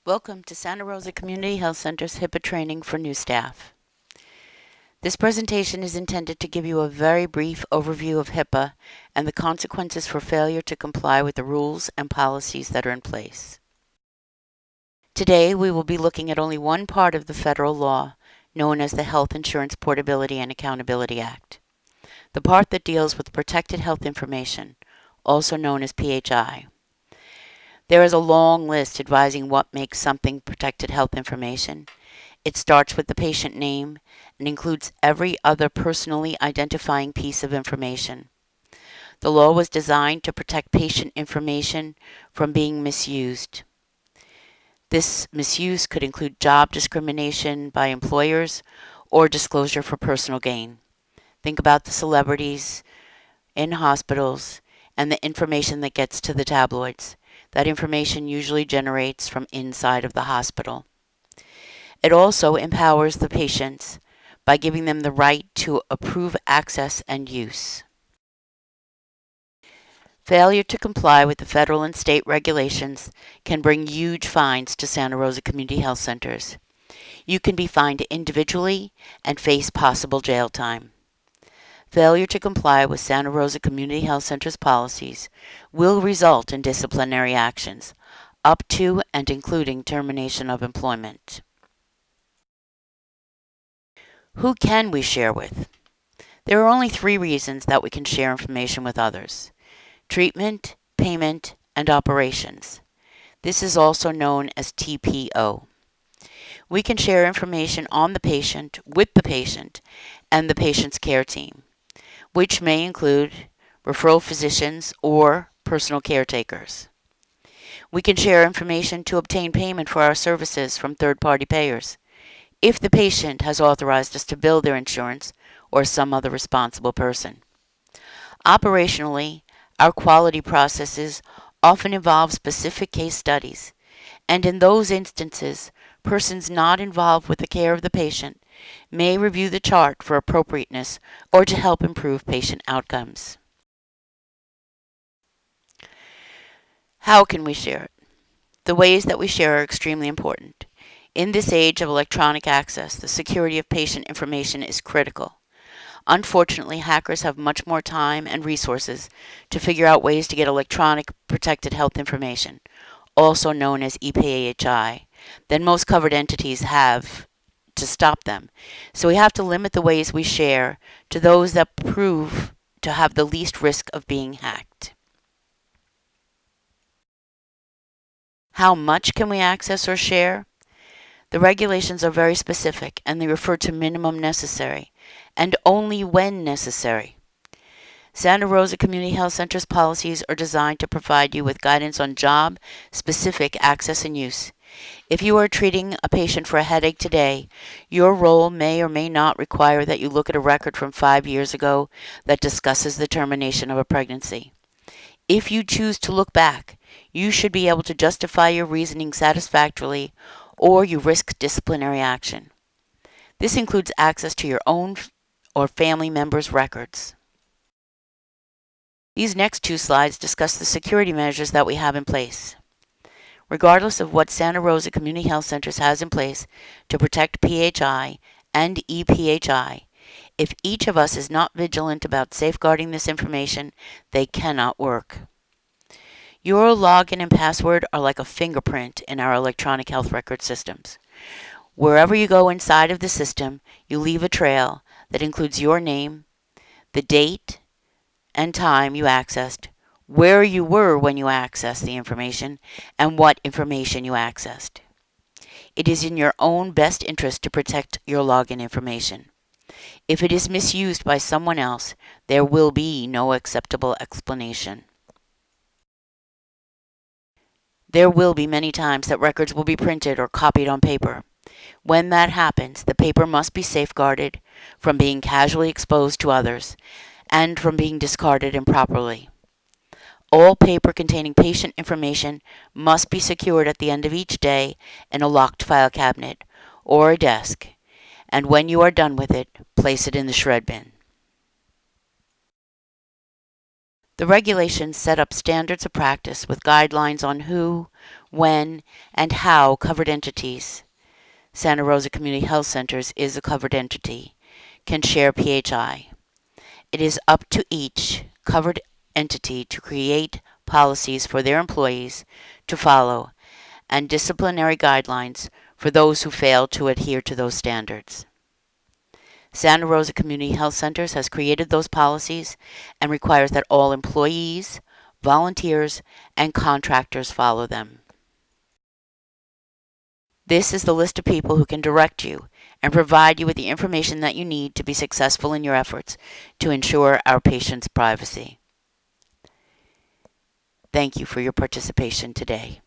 Welcome to Santa Rosa Community Health Center's HIPAA training for new staff. This presentation is intended to give you a very brief overview of HIPAA and the consequences for failure to comply with the rules and policies that are in place. Today, we will be looking at only one part of the federal law, known as the Health Insurance Portability and Accountability Act, the part that deals with protected health information, also known as PHI. There is a long list advising what makes something protected health information. It starts with the patient name and includes every other personally identifying piece of information. The law was designed to protect patient information from being misused. This misuse could include job discrimination by employers or disclosure for personal gain. Think about the celebrities in hospitals and the information that gets to the tabloids. That information usually generates from inside of the hospital. It also empowers the patients by giving them the right to approve access and use. Failure to comply with the federal and state regulations can bring huge fines to Santa Rosa Community Health Centers. You can be fined individually and face possible jail time. Failure to comply with Santa Rosa Community Health Center's policies will result in disciplinary actions, up to and including termination of employment. Who can we share with? There are only 3 reasons that we can share information with others: treatment, payment, and operations. This is also known as TPO. We can share information on the patient, with the patient, and the patient's care team, which may include referral physicians or personal caretakers. We can share information to obtain payment for our services from third-party payers, if the patient has authorized us to bill their insurance or some other responsible person. Operationally, our quality processes often involve specific case studies, and in those instances, persons not involved with the care of the patient may review the chart for appropriateness or to help improve patient outcomes. How can we share it? The ways that we share are extremely important. In this age of electronic access, the security of patient information is critical. Unfortunately, hackers have much more time and resources to figure out ways to get electronic protected health information, also known as EPHI, than most covered entities have to stop them. So we have to limit the ways we share to those that prove to have the least risk of being hacked. How much can we access or share? The regulations are very specific, and they refer to minimum necessary, and only when necessary. Santa Rosa Community Health Center's policies are designed to provide you with guidance on job-specific access and use. If you are treating a patient for a headache today, your role may or may not require that you look at a record from 5 years ago that discusses the termination of a pregnancy. If you choose to look back, you should be able to justify your reasoning satisfactorily, or you risk disciplinary action. This includes access to your own or family members' records. These next 2 slides discuss the security measures that we have in place. Regardless of what Santa Rosa Community Health Centers has in place to protect PHI and EPHI, if each of us is not vigilant about safeguarding this information, they cannot work. Your login and password are like a fingerprint in our electronic health record systems. Wherever you go inside of the system, you leave a trail that includes your name, the date and time you accessed, where you were when you accessed the information, and what information you accessed. It is in your own best interest to protect your login information. If it is misused by someone else, there will be no acceptable explanation. There will be many times that records will be printed or copied on paper. When that happens, the paper must be safeguarded from being casually exposed to others and from being discarded improperly. All paper containing patient information must be secured at the end of each day in a locked file cabinet or a desk, and when you are done with it, place it in the shred bin. The regulations set up standards of practice with guidelines on who, when, and how covered entities, Santa Rosa Community Health Centers is a covered entity, can share PHI. It is up to each covered entity to create policies for their employees to follow and disciplinary guidelines for those who fail to adhere to those standards. Santa Rosa Community Health Centers has created those policies and requires that all employees, volunteers, and contractors follow them. This is the list of people who can direct you and provide you with the information that you need to be successful in your efforts to ensure our patients' privacy. Thank you for your participation today.